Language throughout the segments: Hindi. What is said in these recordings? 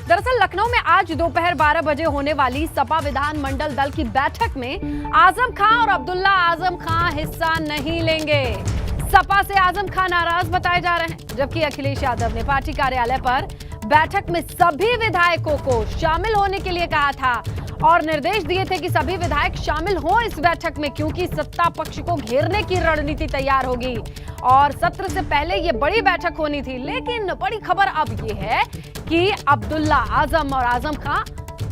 दरअसल लखनऊ में आज दोपहर 12 बजे होने वाली सपा विधानमंडल दल की बैठक में आजम खां और अब्दुल्ला आजम खां हिस्सा नहीं लेंगे। सपा से आजम खां नाराज बताए जा रहे हैं, जबकि अखिलेश यादव ने पार्टी कार्यालय पर बैठक में सभी विधायकों को शामिल होने के लिए कहा था और निर्देश दिए थे कि सभी विधायक शामिल हों इस बैठक में, क्योंकि सत्ता पक्ष को घेरने की रणनीति तैयार होगी और सत्र से पहले ये बड़ी बैठक होनी थी। लेकिन बड़ी खबर अब ये है कि अब्दुल्ला आजम और आजम खां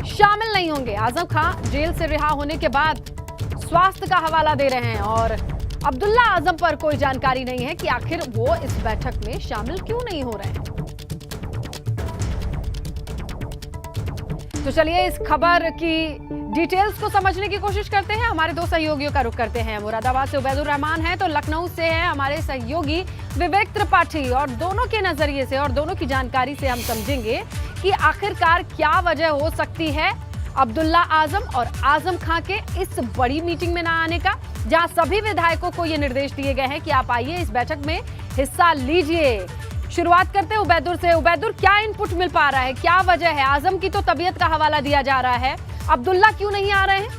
शामिल नहीं होंगे। आजम खां जेल से रिहा होने के बाद स्वास्थ्य का हवाला दे रहे हैं और अब्दुल्ला आजम पर कोई जानकारी नहीं है कि आखिर वो इस बैठक में शामिल क्यों नहीं हो रहे हैं। तो चलिए इस खबर की डिटेल्स को समझने की कोशिश करते हैं। हमारे दो सहयोगियों का रुख करते हैं। मुरादाबाद से उबैदुर रहमान है, तो लखनऊ से है हमारे सहयोगी विवेक त्रिपाठी, और दोनों के नजरिए से और दोनों की जानकारी से हम समझेंगे कि आखिरकार क्या वजह हो सकती है अब्दुल्ला आजम और आजम खां के इस बड़ी मीटिंग में ना आने का, जहां सभी विधायकों को ये निर्देश दिए गए हैं कि आप आइए इस बैठक में हिस्सा लीजिए। शुरुआत करते हैं उबैदुर से। उबैदुर, क्या इनपुट मिल पा रहा है, क्या वजह है? आजम की तो तबीयत का हवाला दिया जा रहा है, अब्दुल्ला क्यों नहीं आ रहे हैं?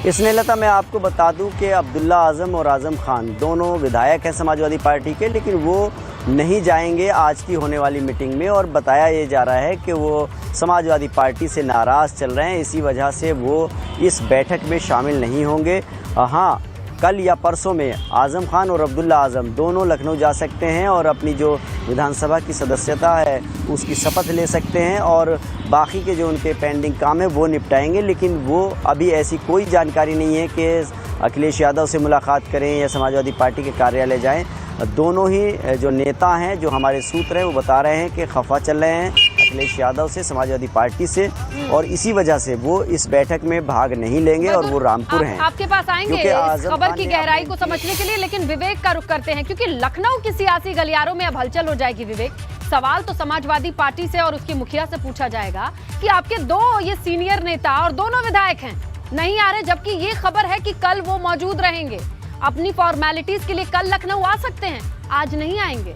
स्नेहलता, मैं आपको बता दूं कि अब्दुल्ला आजम और आजम खान दोनों विधायक हैं समाजवादी पार्टी के, लेकिन वो नहीं जाएंगे आज की होने वाली मीटिंग में और बताया ये जा रहा है कि वो समाजवादी पार्टी से नाराज़ चल रहे हैं, इसी वजह से वो इस बैठक में शामिल नहीं होंगे। हाँ, कल या परसों में आजम खान और अब्दुल्ला आजम दोनों लखनऊ जा सकते हैं और अपनी जो विधानसभा की सदस्यता है उसकी शपथ ले सकते हैं और बाकी के जो उनके पेंडिंग काम है वो निपटाएंगे। लेकिन वो अभी ऐसी कोई जानकारी नहीं है कि अखिलेश यादव से मुलाकात करें या समाजवादी पार्टी के कार्यालय जाएं। दोनों ही जो नेता हैं, जो हमारे सूत्र हैं, वो बता रहे हैं कि खफा चल रहे हैं अखिलेश यादव से, समाजवादी पार्टी से, और इसी वजह से वो इस बैठक में भाग नहीं लेंगे और वो रामपुर हैं। आपके पास आएंगे इस खबर की गहराई को समझने के लिए, लेकिन विवेक का रुख करते हैं क्योंकि लखनऊ की सियासी गलियारों में अब हलचल हो जाएगी। विवेक, सवाल तो समाजवादी पार्टी से और उसके मुखिया से पूछा जाएगा कि आपके दो ये सीनियर नेता और दोनों विधायक हैं, नहीं आ रहे, जबकि ये खबर है कि कल वो मौजूद रहेंगे, अपनी फॉर्मेलिटीज के लिए कल लखनऊ आ सकते हैं, आज नहीं आएंगे।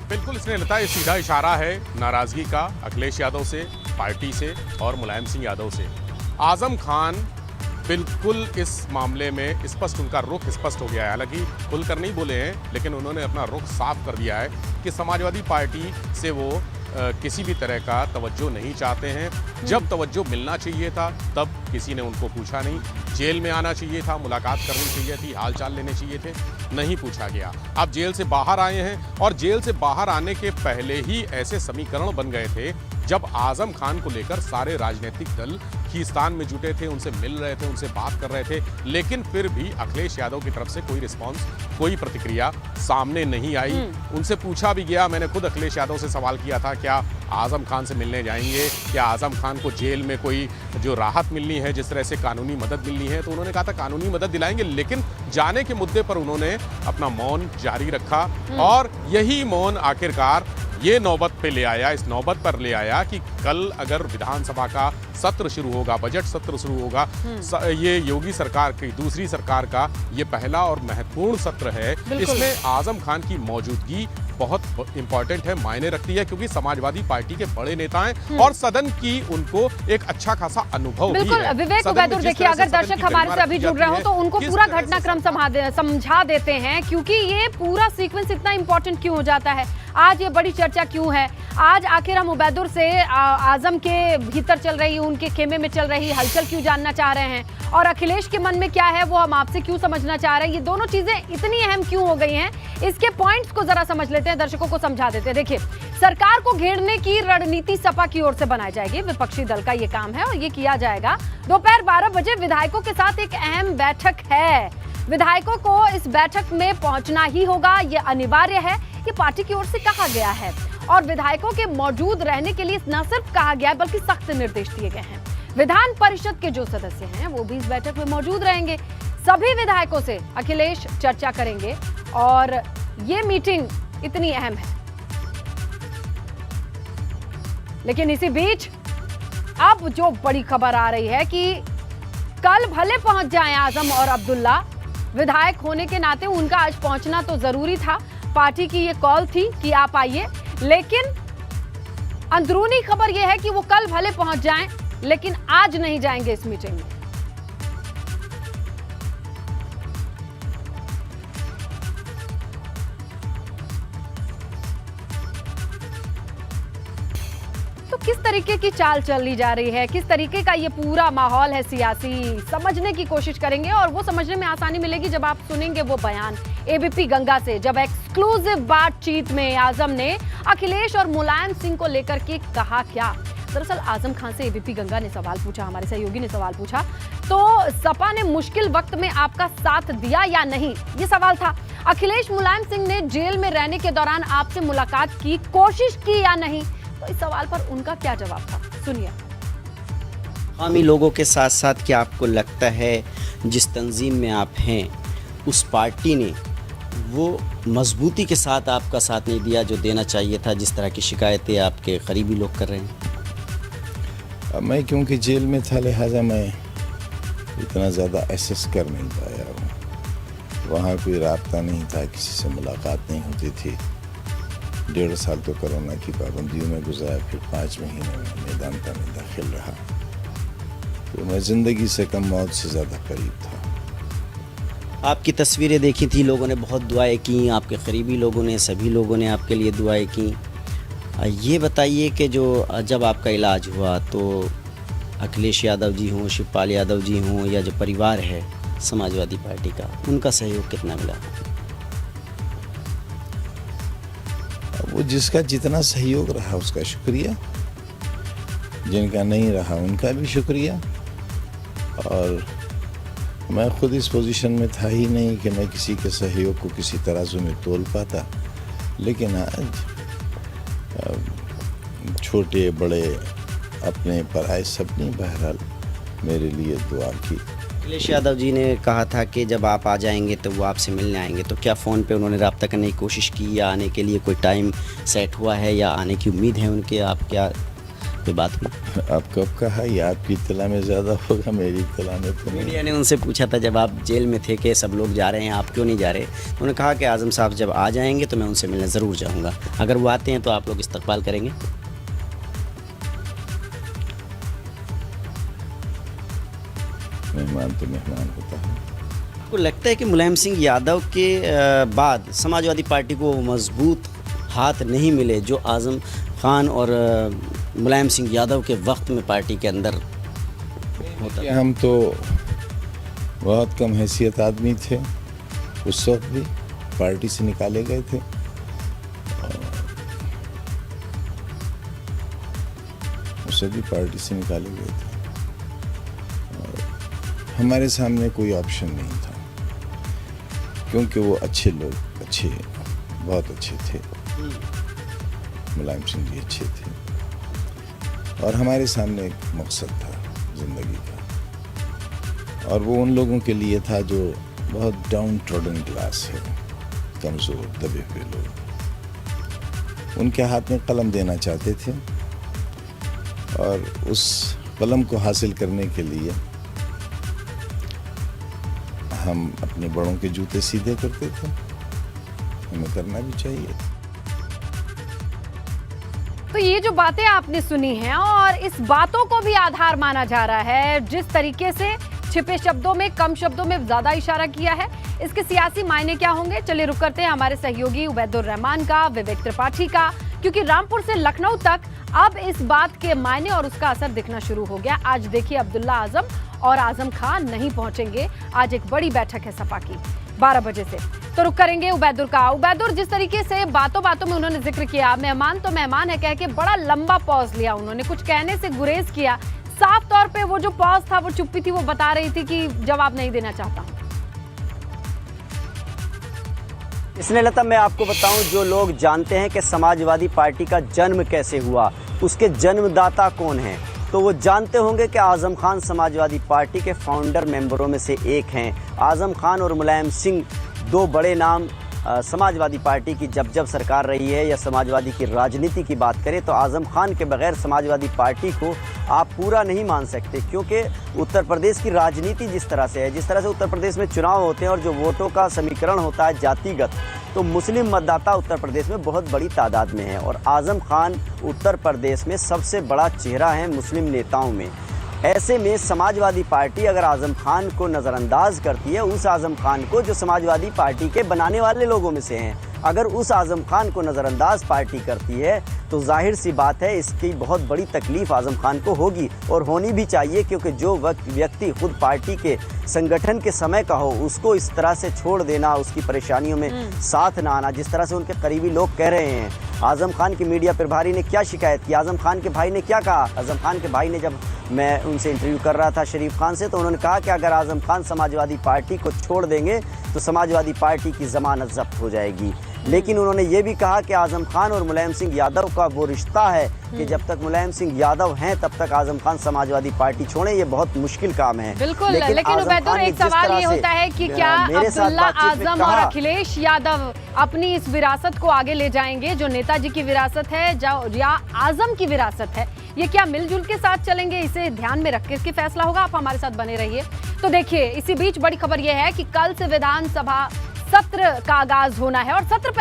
बिल्कुल, इसने लता ये सीधा इशारा है नाराजगी का अखिलेश यादव से, पार्टी से और मुलायम सिंह यादव से। आजम खान बिल्कुल इस मामले में स्पष्ट, उनका रुख स्पष्ट हो गया है। हालांकि खुलकर नहीं बोले हैं, लेकिन उन्होंने अपना रुख साफ कर दिया है कि समाजवादी पार्टी से वो किसी भी तरह का तवज्जो नहीं चाहते हैं। जब तवज्जो मिलना चाहिए था तब किसी ने उनको पूछा नहीं। जेल में आना चाहिए था, मुलाकात करनी चाहिए थी, हालचाल लेने चाहिए थे, नहीं पूछा गया। अब जेल से बाहर आए हैं और जेल से बाहर आने के पहले ही ऐसे समीकरण बन गए थे जब आजम खान को लेकर सारे राजनीतिक दल खींचतान में जुटे थे, उनसे मिल रहे थे, उनसे बात कर रहे थे, लेकिन फिर भी अखिलेश यादव की तरफ से कोई रिस्पांस, कोई प्रतिक्रिया सामने नहीं आई। उनसे पूछा भी गया, मैंने खुद अखिलेश यादव से सवाल किया था, क्या आजम खान से मिलने जाएंगे, क्या आजम खान को जेल में कोई जो राहत मिलनी है, जिस तरह से कानूनी मदद मिलनी है, तो उन्होंने कहा था कानूनी मदद दिलाएंगे, लेकिन जाने के मुद्दे पर उन्होंने अपना मौन जारी रखा और यही मौन आखिरकार ये नौबत पे ले आया, इस नौबत पर ले आया कि कल अगर विधानसभा का सत्र शुरू होगा, बजट सत्र शुरू होगा, ये योगी सरकार की दूसरी सरकार का ये पहला और महत्वपूर्ण सत्र है, इसमें आजम खान की मौजूदगी बहुत इंपॉर्टेंट है, मायने रखती है, क्योंकि समाजवादी पार्टी के बड़े नेता हैं और सदन की उनको एक अच्छा खासा अनुभव भी है। विवेक उबैदुर, देखिए अगर दर्शक हमारे से अभी जुड़ रहे हो तो उनको पूरा घटनाक्रम समझा देते हैं, क्योंकि ये पूरा सीक्वेंस इतना इंपॉर्टेंट क्यों हो जाता है, आज ये बड़ी चर्चा क्यों है। आज आखिर हम उबैदुर से आजम के भीतर चल रही, उनके खेमे में चल रही हलचल क्यों जानना चाह रहे हैं और अखिलेश के मन में क्या है वो हम आपसे क्यों समझना चाह रहे हैं। ये दोनों चीजें इतनी अहम क्यों हो गई हैं, इसके पॉइंट्स को जरा समझ लेते हैं, दर्शकों को समझा देते हैं। देखिए, सरकार को घेरने की रणनीति सपा की ओर से बनाई जाएगी, विपक्षी दल का ये काम है और ये किया जाएगा। दोपहर 12 बजे विधायकों के साथ एक अहम बैठक है, विधायकों को इस बैठक में पहुंचना ही होगा, ये अनिवार्य है, ये पार्टी की ओर से कहा गया है और विधायकों के मौजूद रहने के लिए न सिर्फ कहा गया है बल्कि सख्त निर्देश दिए गए हैं। विधान परिषद के जो सदस्य हैं वो भी इस बैठक में मौजूद रहेंगे। सभी विधायकों से अखिलेश चर्चा करेंगे और ये मीटिंग इतनी अहम है। लेकिन इसी बीच अब जो बड़ी खबर आ रही है कि कल भले पहुंच जाएं आजम और अब्दुल्ला, विधायक होने के नाते उनका आज पहुंचना तो जरूरी था। पार्टी की ये कॉल थी कि आप आइए, लेकिन अंदरूनी खबर यह है कि वो कल भले पहुंच जाएं, लेकिन आज नहीं जाएंगे इस मीटिंग में। तो किस तरीके की चाल चली जा रही है, किस तरीके का ये पूरा माहौल है सियासी, समझने की कोशिश करेंगे और वो समझने में आसानी मिलेगी जब आप सुनेंगे वो बयान एबीपी गंगा से, जब एक्सक्लूसिव बातचीत में आजम ने अखिलेश और मुलायम सिंह को लेकर के कहा क्या। दरअसल आजम खान से एबीपी गंगा ने सवाल पूछा, हमारे सहयोगी ने सवाल पूछा, तो सपा ने मुश्किल वक्त में आपका साथ दिया या नहीं, ये सवाल था। अखिलेश मुलायम सिंह ने जेल में रहने के दौरान आपसे मुलाकात की कोशिश की या नहीं, तो इस सवाल पर उनका क्या जवाब था, सुनिए। आमी लोगों के साथ साथ क्या आपको लगता है जिस तंजीम में आप हैं उस पार्टी ने वो मजबूती के साथ आपका साथ नहीं दिया जो देना चाहिए था, जिस तरह की शिकायतें आपके करीबी लोग कर रहे हैं? अब मैं क्योंकि जेल में था लिहाजा मैं इतना ज़्यादा एसेस कर नहीं पाया हूँ। वहाँ कोई राब्ता नहीं था, किसी से मुलाकात नहीं होती थी। 1.5 साल तो कोरोना की पाबंदियों में गुजारा, फिर 5 महीने में मैदान में दाखिल रहा। तो मैं ज़िंदगी से कम मौत से ज़्यादा करीब था। आपकी तस्वीरें देखी थी, लोगों ने बहुत दुआएं की, आपके करीबी लोगों ने, सभी लोगों ने आपके लिए दुआएं की। ये बताइए कि जो जब आपका इलाज हुआ तो अखिलेश यादव जी हों, शिवपाल यादव जी हों, या जो परिवार है समाजवादी पार्टी का, उनका सहयोग कितना मिला? वो जिसका जितना सहयोग रहा उसका शुक्रिया, जिनका नहीं रहा उनका भी शुक्रिया। और मैं खुद इस पोजीशन में था ही नहीं कि मैं किसी के सहयोग को किसी तराजू में तोल पाता, लेकिन आज छोटे बड़े अपने पराए सबने बहरहाल मेरे लिए दुआ की। अखिलेश यादव जी ने कहा था कि जब आप आ जाएंगे तो वो आपसे मिलने आएंगे, तो क्या फ़ोन पे उन्होंने रब्ता करने की कोशिश की या आने के लिए कोई टाइम सेट हुआ है या आने की उम्मीद है उनके? आप क्या कोई बात हुई? आप कब कहा? ये आपकी इत्तला में ज़्यादा होगा, मेरी इत्तला में तो नहीं। मीडिया ने उनसे पूछा था जब आप जेल में थे कि सब लोग जा रहे हैं, आप क्यों नहीं जा रहे? उन्होंने कहा कि आज़म साहब जब आ जाएंगे तो मैं उनसे मिलने ज़रूर जाऊँगा। अगर वो आते हैं तो आप लोग इस्तकबाल करेंगे? मेहमान तो मेहमान होता है। आपको लगता है कि मुलायम सिंह यादव के बाद समाजवादी पार्टी को मजबूत हाथ नहीं मिले जो आज़म खान और मुलायम सिंह यादव के वक्त में पार्टी के अंदर होता? हम तो बहुत कम हैसियत आदमी थे, उस वक्त भी पार्टी से निकाले गए थे। उस वक्त भी पार्टी से निकाले गए थे। हमारे सामने कोई ऑप्शन नहीं था, क्योंकि वो अच्छे लोग, बहुत अच्छे थे। मुलायम सिंह जी अच्छे थे और हमारे सामने एक मकसद था ज़िंदगी का, और वो उन लोगों के लिए था जो बहुत डाउन ट्रॉडन क्लास है, कमज़ोर दबे हुए लोग। उनके हाथ में कलम देना चाहते थे और उस कलम को हासिल करने के लिए हम अपने बड़ों के जूते सीधे करते थे। हमें करना भी चाहिए। तो ये जो बातें आपने सुनी हैं और इस बातों को भी आधार माना जा रहा है, जिस तरीके से छिपे शब्दों में, कम शब्दों में ज्यादा इशारा किया है, इसके सियासी मायने क्या होंगे? चलिए रुक करते हैं हमारे सहयोगी उबैदुर रहमान का, विवेक त्रिपाठी का, क्योंकि रामपुर से लखनऊ तक अब इस बात के मायने और उसका असर दिखना शुरू हो गया। आज देखिए अब्दुल्ला आजम और आजम खान नहीं पहुंचेंगे। आज एक बड़ी बैठक है सपा की 12 बजे से। तो रुक करेंगे उबैदुर का। उबैदुर, जिस तरीके से बातों बातों में उन्होंने जिक्र किया, मेहमान तो मेहमान है कह के बड़ा लंबा पॉज लिया उन्होंने, कुछ कहने से गुरेज किया। साफ तौर पे वो जो पॉज था, वो चुप्पी थी, वो बता रही थी कि जवाब नहीं देना चाहता हूं। इसने लता, मैं आपको बताऊं, जो लोग जानते हैं कि समाजवादी पार्टी का जन्म कैसे हुआ, उसके जन्मदाता कौन हैं, तो वो जानते होंगे कि आज़म खान समाजवादी पार्टी के फाउंडर मेंबरों में से एक हैं। आज़म खान और मुलायम सिंह दो बड़े नाम समाजवादी पार्टी की जब सरकार रही है या समाजवादी की राजनीति की बात करें तो आज़म खान के बगैर समाजवादी पार्टी को आप पूरा नहीं मान सकते, क्योंकि उत्तर प्रदेश की राजनीति जिस तरह से है, जिस तरह से उत्तर प्रदेश में चुनाव होते हैं और जो वोटों का समीकरण होता है जातिगत, तो मुस्लिम मतदाता उत्तर प्रदेश में बहुत बड़ी तादाद में है और आज़म खान उत्तर प्रदेश में सबसे बड़ा चेहरा है मुस्लिम नेताओं में। ऐसे में समाजवादी पार्टी अगर आज़म खान को नज़रअंदाज करती है, उस आज़म खान को जो समाजवादी पार्टी के बनाने वाले लोगों में से हैं, अगर उस आज़म खान को नज़रअंदाज पार्टी करती है तो जाहिर सी बात है इसकी बहुत बड़ी तकलीफ़ आज़म खान को होगी और होनी भी चाहिए, क्योंकि जो व्यक्ति खुद पार्टी के संगठन के समय का हो उसको इस तरह से छोड़ देना, उसकी परेशानियों में साथ ना आना, जिस तरह से उनके करीबी लोग कह रहे हैं। आज़म खान के मीडिया प्रभारी ने क्या शिकायत की, आज़म खान के भाई ने क्या कहा? आज़म खान के भाई ने, जब मैं उनसे इंटरव्यू कर रहा था शरीफ खान से, तो उन्होंने कहा कि अगर आज़म खान समाजवादी पार्टी को छोड़ देंगे तो समाजवादी पार्टी की ज़मानत जब्त हो जाएगी। लेकिन उन्होंने ये भी कहा कि आज़म खान और मुलायम सिंह यादव का वो रिश्ता है कि जब तक मुलायम सिंह यादव हैं तब तक आज़म खान समाजवादी पार्टी छोड़ें, ये बहुत मुश्किल काम है। बिल्कुल, लेकिन उबैदुर, एक सवाल ये होता है कि क्या अब्दुल्ला आजम और अखिलेश यादव अपनी इस विरासत को आगे ले जाएंगे, जो नेताजी की विरासत है या आजम की विरासत है, ये क्या मिलजुल के साथ चलेंगे? इसे ध्यान में रख के फैसला होगा। आप हमारे साथ बने रहिए। तो देखिए, इसी बीच बड़ी खबर यह है कि कल से विधानसभा सत्र का आगाज होना है और सत्र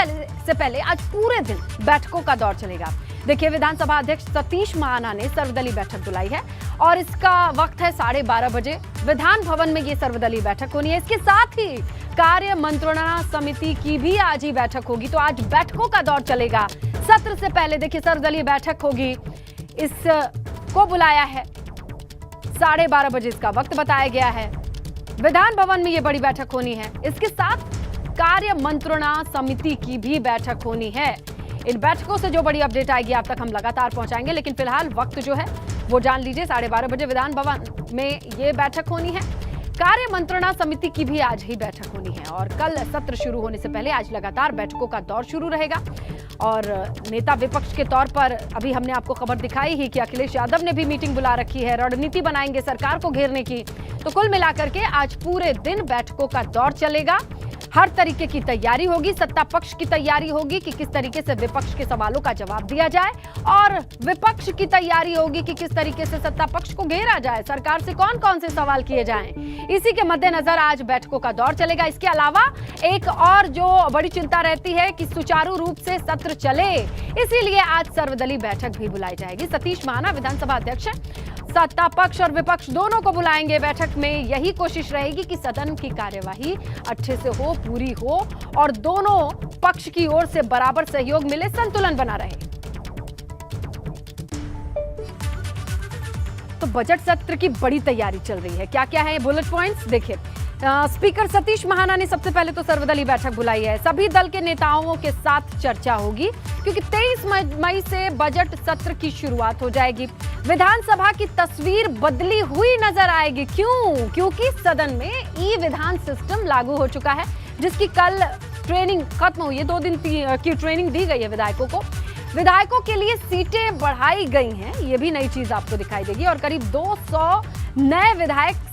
से पहले आज पूरे दिन बैठकों का दौर चलेगा। देखिए, विधानसभा अध्यक्ष सतीश महाना ने सर्वदलीय बैठक बुलाई है और इसका वक्त है 12:30 बजे। विधान भवन में ये सर्वदलीय बैठक होनी है। इसके साथ ही कार्य मंत्रणा समिति की भी आज ही बैठक होगी। तो आज बैठकों का दौर चलेगा। सत्र से पहले देखिए सर्वदलीय बैठक होगी, इसको बुलाया है। 12:30 बजे इसका वक्त बताया गया है। विधान भवन में ये बड़ी बैठक होनी है। इसके साथ कार्य मंत्रणा समिति की भी बैठक होनी है। इन बैठकों से जो बड़ी अपडेट आएगी आप तक हम लगातार पहुंचाएंगे, लेकिन फिलहाल वक्त जो है वो जान लीजिए। 12:30 बजे विधान भवन में ये बैठक होनी है। कार्य मंत्रणा समिति की भी आज ही बैठक होनी है और कल सत्र शुरू होने से पहले आज लगातार बैठकों का दौर शुरू रहेगा। और नेता विपक्ष के तौर पर अभी हमने आपको खबर दिखाई ही कि अखिलेश यादव ने भी मीटिंग बुला रखी है, रणनीति बनाएंगे सरकार को घेरने की। तो कुल मिलाकर के आज पूरे दिन बैठकों का दौर चलेगा। हर तरीके की तैयारी होगी। सत्ता पक्ष की तैयारी होगी कि किस तरीके से विपक्ष के सवालों का जवाब दिया जाए और विपक्ष की तैयारी होगी कि किस तरीके से सत्ता पक्ष को घेरा जाए, सरकार से कौन कौन से सवाल किए जाएं। इसी के मद्देनजर आज बैठकों का दौर चलेगा। इसके अलावा एक और जो बड़ी चिंता रहती है कि सुचारू रूप से सत्र चले, इसीलिए आज सर्वदलीय बैठक भी बुलाई जाएगी। सतीश महाना विधानसभा अध्यक्ष हैं, सत्ता पक्ष और विपक्ष दोनों को बुलाएंगे बैठक में। यही कोशिश रहेगी कि सदन की कार्यवाही अच्छे से हो, पूरी हो और दोनों पक्ष की ओर से बराबर सहयोग मिले, संतुलन बना रहे। तो बजट सत्र की बड़ी तैयारी चल रही है। क्या क्या है बुलेट पॉइंट्स देखिए। स्पीकर सतीश महाना ने सबसे पहले तो सर्वदलीय बैठक बुलाई है। सभी दल के नेताओं के साथ चर्चा होगी क्योंकि 23 मई से बजट सत्र की शुरुआत हो जाएगी। विधानसभा की तस्वीर बदली हुई नजर आएगी। क्यों? क्योंकि सदन में ई विधान सिस्टम लागू हो चुका है, जिसकी कल ट्रेनिंग खत्म हुई है। 2 दिन की ट्रेनिंग दी गई है विधायकों को। विधायकों के लिए सीटें बढ़ाई गई हैं, ये भी नई चीज आपको दिखाई देगी। और करीब 200 नए विधायक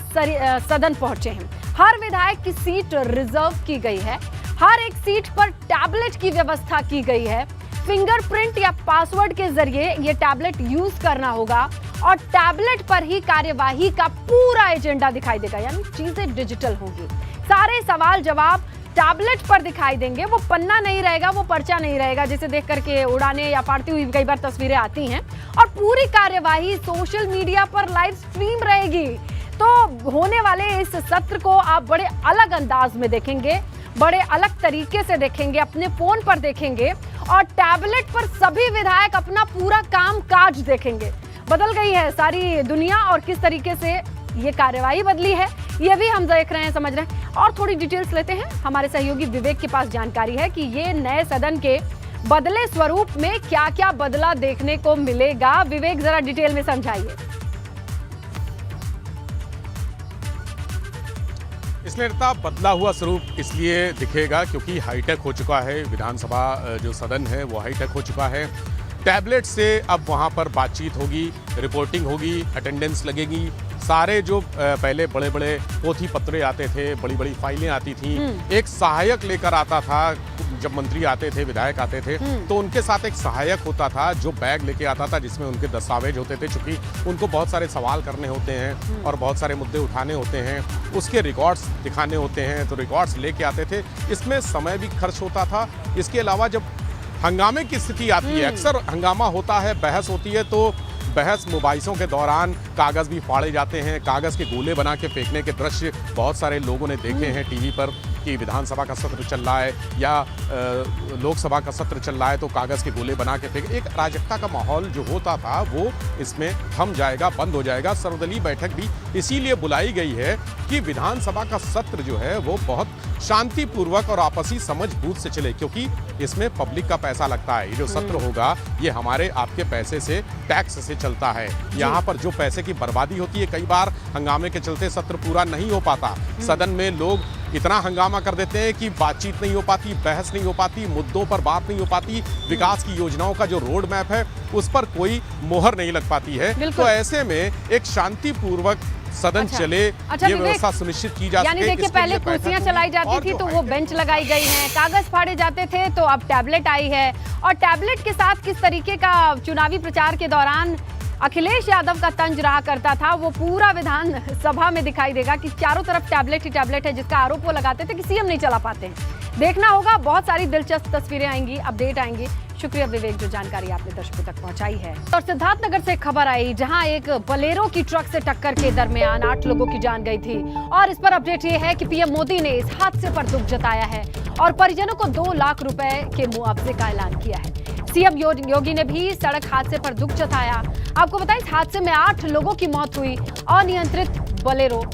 सदन पहुंचे हैं। हर विधायक की सीट रिजर्व की गई है। हर एक सीट पर टैबलेट की व्यवस्था की गई है। फिंगरप्रिंट या पासवर्ड के जरिए ये टैबलेट यूज करना होगा और टैबलेट पर ही कार्यवाही का पूरा एजेंडा दिखाई देगा, यानी चीजें डिजिटल होंगी। सारे सवाल जवाब टैबलेट पर दिखाई देंगे। वो पन्ना नहीं रहेगा, वो पर्चा नहीं रहेगा जिसे देख करके उड़ाने या फाड़ती हुई कई बार तस्वीरें आती हैं। और पूरी कार्यवाही सोशल मीडिया पर लाइव स्ट्रीम रहेगी। तो होने वाले इस सत्र को आप बड़े अलग अंदाज में देखेंगे, बड़े अलग तरीके से देखेंगे, अपने फोन पर देखेंगे और टैबलेट पर सभी विधायक अपना पूरा काम काज देखेंगे। बदल गई है सारी दुनिया और किस तरीके से ये कार्यवाही बदली है ये भी हम देख रहे हैं, समझ रहे हैं। और थोड़ी डिटेल्स लेते हैं। हमारे सहयोगी विवेक के पास जानकारी है कि ये नए सदन के बदले स्वरूप में क्या क्या बदला देखने को मिलेगा। विवेक, जरा डिटेल में समझाइए। इसमें बदला हुआ स्वरूप इसलिए दिखेगा क्योंकि हाईटेक हो चुका है। विधानसभा जो सदन है वो हाईटेक हो चुका है। टैबलेट से अब वहाँ पर बातचीत होगी, रिपोर्टिंग होगी, अटेंडेंस लगेगी। सारे जो पहले बड़े बड़े पोथी पत्रे आते थे, बड़ी बड़ी फाइलें आती थी, एक सहायक लेकर आता था जब मंत्री आते थे, विधायक आते थे, तो उनके साथ एक सहायक होता था जो बैग लेके आता था जिसमें उनके दस्तावेज होते थे, चूंकि उनको बहुत सारे सवाल करने होते हैं और बहुत सारे मुद्दे उठाने होते हैं, उसके रिकॉर्ड्स दिखाने होते हैं, तो रिकॉर्ड्स लेके आते थे। इसमें समय भी खर्च होता था। इसके अलावा जब हंगामे की स्थिति आती है, अक्सर हंगामा होता है, बहस होती है, तो बहस मुबाहिसों के दौरान कागज़ भी फाड़े जाते हैं, कागज़ के गोले बना के फेंकने के दृश्य बहुत सारे लोगों ने देखे हैं टीवी पर कि विधानसभा का सत्र चल रहा है या लोकसभा का सत्र चल रहा है तो कागज़ के गोले बना के फेंक। एक अराजकता का माहौल जो होता था वो इसमें थम जाएगा, बंद हो जाएगा। सर्वदलीय बैठक भी इसीलिए बुलाई गई है कि विधानसभा का सत्र जो है वो बहुत शांतिपूर्वक और आपसी समझबूझ से चले, क्योंकि इसमें पब्लिक का पैसा लगता है। ये जो सत्र होगा ये हमारे आपके पैसे से, टैक्स से चलता है। यहाँ पर जो पैसे की बर्बादी होती है, कई बार हंगामे के चलते सत्र पूरा नहीं हो पाता। सदन में लोग इतना हंगामा कर देते हैं कि बातचीत नहीं हो पाती, बहस नहीं हो पाती, मुद्दों पर बात नहीं हो पाती, विकास की योजनाओं का जो रोड मैप है उस पर कोई मोहर नहीं लग पाती है। तो ऐसे में एक शांतिपूर्वक सदन चले, ये व्यवस्था सुनिश्चित की जा सके। यानी देखिए, पहले कुर्सियां चलाई जाती थी तो वो बेंच लगाई गई हैं, कागज फाड़े जाते थे तो अब टैबलेट आई है, और टैबलेट के साथ किस तरीके का चुनावी प्रचार के दौरान अखिलेश यादव का तंज रहा करता था वो पूरा विधान सभा में दिखाई देगा कि चारों तरफ टैबलेट ही टैबलेट है, जिसका आरोप वो लगाते थे कि सीएम नहीं चला पाते हैं। देखना होगा, बहुत सारी दिलचस्प तस्वीरें आएंगी, अपडेट आएंगी। शुक्रिया विवेक, जो जानकारी आपने दर्शकों तक पहुंचाई है। और सिद्धार्थनगर से खबर आई जहां एक बोलेरो की ट्रक से टक्कर के दरमियान 8 लोगों की जान गई थी, और इस पर अपडेट ये है कि पीएम मोदी ने इस हादसे पर दुख जताया है और परिजनों को 2 लाख रुपए के मुआवजे का ऐलान किया है। सीएम योगी ने भी सड़क हादसे पर दुख जताया। आपको बताएं, इस हादसे में 8 लोगों की मौत हुई। अनियंत्रित बोलेरो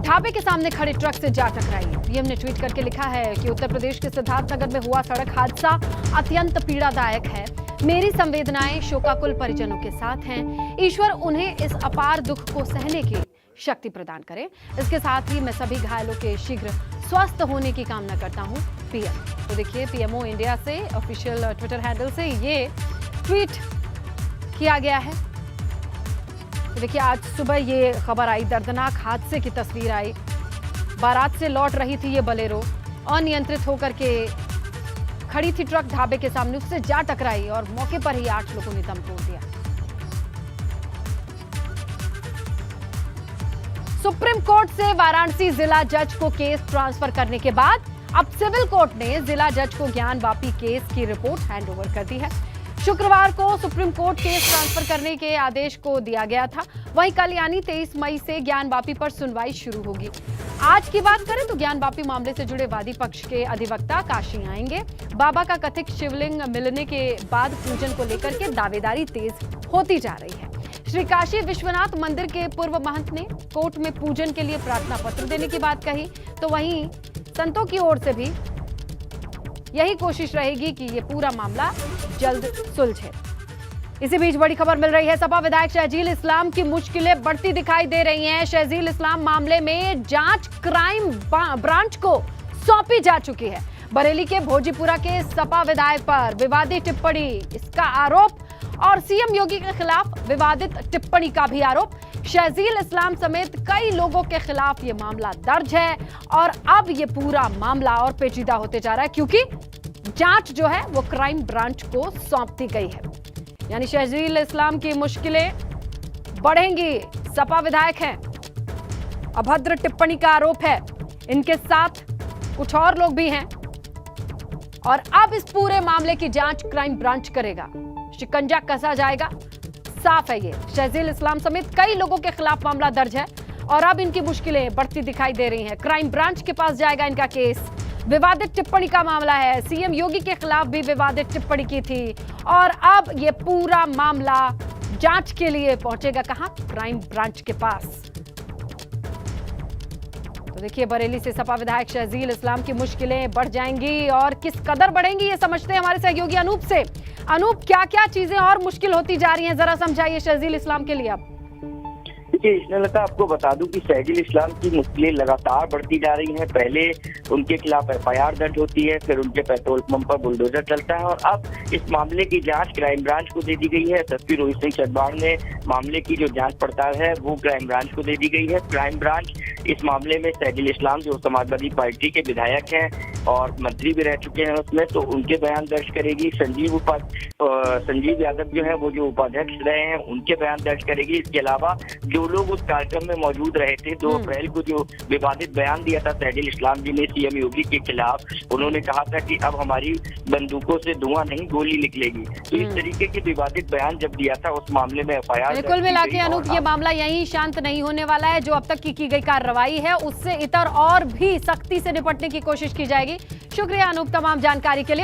ढाबे के सामने खड़े ट्रक से जा टकराई। पीएम ने ट्वीट करके लिखा है कि उत्तर प्रदेश के सिद्धार्थनगर में हुआ सड़क हादसा अत्यंत पीड़ादायक है। मेरी संवेदनाएं शोकाकुल परिजनों के साथ हैं। ईश्वर उन्हें इस अपार दुख को सहने की शक्ति प्रदान करे। इसके साथ ही मैं सभी घायलों के शीघ्र स्वस्थ होने की कामना करता हूं, पीएम। तो देखिए, पीएमओ इंडिया से ऑफिशियल ट्विटर हैंडल से ये ट्वीट किया गया है। तो देखिए, आज सुबह ये खबर आई, दर्दनाक हादसे की तस्वीर आई। बारात से लौट रही थी ये बोलेरो, अनियंत्रित होकर के खड़ी थी ट्रक ढाबे के सामने, उससे जा टकराई और मौके पर ही 8 लोगों ने दम तोड़ दिया। सुप्रीम कोर्ट से वाराणसी जिला जज को केस ट्रांसफर करने के बाद अब सिविल कोर्ट ने जिला जज को ज्ञान-वापी केस की रिपोर्ट हैंडओवर कर दी है। शुक्रवार को सुप्रीम कोर्ट केस ट्रांसफर करने के आदेश को दिया गया था। वहीं कल यानी 23 मई से ज्ञान-वापी पर सुनवाई शुरू होगी। आज की बात करें तो ज्ञान-वापी मामले से जुड़े वादी पक्ष के अधिवक्ता काशी आएंगे। बाबा का कथित शिवलिंग मिलने के बाद पूजन को लेकर के दावेदारी तेज होती जा रही है। श्री काशी विश्वनाथ मंदिर के पूर्व महंत ने कोर्ट में पूजन के लिए प्रार्थना पत्र देने की बात कही, तो वहीं संतों की ओर से भी यही कोशिश रहेगी कि ये पूरा मामला जल्द सुलझे। इसी बीच बड़ी खबर मिल रही है, सपा विधायक शहजील इस्लाम की मुश्किलें बढ़ती दिखाई दे रही हैं। शहजील इस्लाम मामले में जांच क्राइम ब्रांच को सौंपी जा चुकी है। बरेली के भोजीपुरा के सपा विधायक पर विवादित टिप्पणी, इसका आरोप, और सीएम योगी के खिलाफ विवादित टिप्पणी का भी आरोप। शहजील इस्लाम समेत कई लोगों के खिलाफ ये मामला दर्ज है और अब ये पूरा मामला और पेचीदा होते जा रहा है, क्योंकि जांच जो है वो क्राइम ब्रांच को सौंप दी गई है। यानी शहजील इस्लाम की मुश्किलें बढ़ेंगी। सपा विधायक हैं, अभद्र टिप्पणी का आरोप है, इनके साथ कुछ और लोग भी हैं, और अब इस पूरे मामले की जांच क्राइम ब्रांच करेगा। शिकंजा कसा जाएगा, साफ है ये। शहजील इस्लाम समेत कई लोगों के खिलाफ मामला दर्ज है और अब इनकी मुश्किलें बढ़ती दिखाई दे रही हैं। क्राइम ब्रांच के पास जाएगा इनका केस। विवादित टिप्पणी का मामला है, सीएम योगी के खिलाफ भी विवादित टिप्पणी की थी और अब ये पूरा मामला जांच के लिए पहुंचेगा कहां? क्राइम ब्रांच के पास। तो देखिए, बरेली से सपा विधायक शहजील इस्लाम की मुश्किलें बढ़ जाएंगी और किस कदर बढ़ेंगी ये समझते हैं हमारे सहयोगी अनूप से। अनूप, क्या क्या चीजें और मुश्किल होती जा रही हैं, जरा समझाइए शहजील इस्लाम के लिए आप। देखिए स्नेहलता, आपको बता दूं कि शहजील इस्लाम की मुश्किलें लगातार बढ़ती जा रही हैं। पहले उनके खिलाफ एफआईआर दर्ज होती है, फिर उनके पेट्रोल पंप पर बुलडोजर चलता है और अब इस मामले की जांच क्राइम ब्रांच को दे दी गई है। एसएसपी रोहित सिंह चटवाण ने मामले की जो जांच पड़ताल है वो क्राइम ब्रांच को दे दी गई है। क्राइम ब्रांच इस मामले में सैजुल इस्लाम जो समाजवादी पार्टी के विधायक हैं और मंत्री भी रह चुके हैं उसमें, तो उनके बयान दर्ज करेगी। संजीव यादव जो है वो जो उपाध्यक्ष रहे हैं उनके बयान दर्ज करेगी। इसके अलावा जो लोग उस कार्यक्रम में मौजूद रहे थे 2 अप्रैल को जो विवादित बयान दिया था सैजुल इस्लाम जी ने सीएम योगी के खिलाफ, उन्होंने कहा था कि अब हमारी बंदूकों से धुआं नहीं गोली निकलेगी। तो इस तरीके के विवादित बयान जब दिया था उस मामले में एफआईआर कुल मिला के अनूप ये मामला यहीं शांत नहीं होने वाला है। जो अब तक की गई कार्रवाई है उससे इतर और भी सख्ती से निपटने की कोशिश की जाएगी। शुक्रिया अनूप तमाम जानकारी के लिए।